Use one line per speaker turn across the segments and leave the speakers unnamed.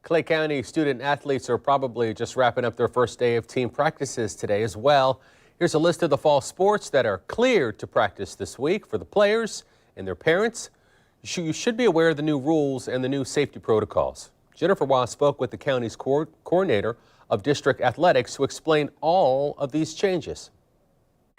Clay County student athletes are probably just wrapping up their first day of team practices today as well. Here's a list of the fall sports that are cleared to practice this week for the players and their parents. You should be aware of the new rules and the new safety protocols. Jennifer Waugh spoke with the county's coordinator of district athletics to explain all of these changes.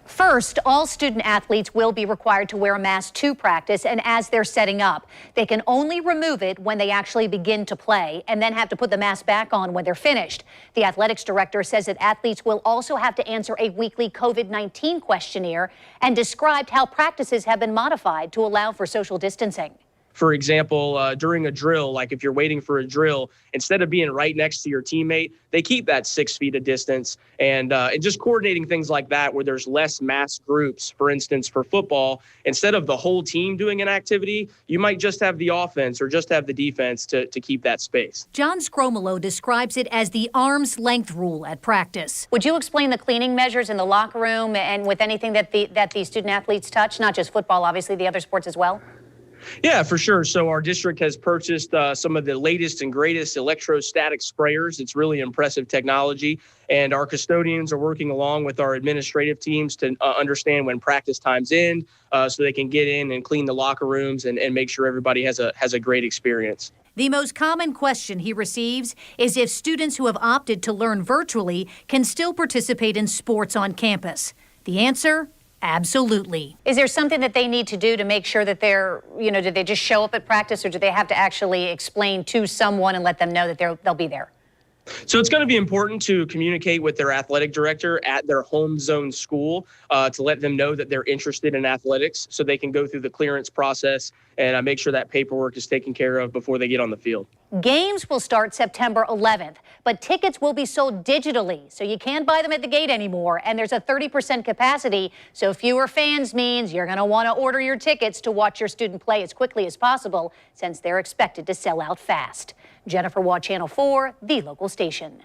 First, all student athletes will be required to wear a mask to practice and as they're setting up. They can only remove it when they actually begin to play and then have to put the mask back on when they're finished. The athletics director says that athletes will also have to answer a weekly COVID-19 questionnaire and described how practices have been modified to allow for social distancing.
For example, during a drill, like if you're waiting for a drill, instead of being right next to your teammate, they keep that 6 feet of distance and just coordinating things like that where there's less mass groups. For instance, for football, instead of the whole team doing an activity, you might just have the offense or just have the defense to keep that space.
John Scromolo describes it as the arm's length rule at practice. Would you explain the cleaning measures in the locker room and with anything that the student athletes touch, not just football, obviously the other sports as well?
Yeah, for sure. So our district has purchased some of the latest and greatest electrostatic sprayers. It's really impressive technology. And our custodians are working along with our administrative teams to understand when practice times end so they can get in and clean the locker rooms and make sure everybody has a great experience.
The most common question he receives is if students who have opted to learn virtually can still participate in sports on campus. The answer? Absolutely. Is there something that they need to do to make sure that do they just show up at practice or do they have to actually explain to someone and let them know that they'll be there?
So it's going to be important to communicate with their athletic director at their home zone school to let them know that they're interested in athletics so they can go through the clearance process and make sure that paperwork is taken care of before they get on the field.
Games will start September 11th, but tickets will be sold digitally, so you can't buy them at the gate anymore, and there's a 30% capacity, so fewer fans means you're going to want to order your tickets to watch your student play as quickly as possible since they're expected to sell out fast. Jennifer Waugh, Channel 4, the local station.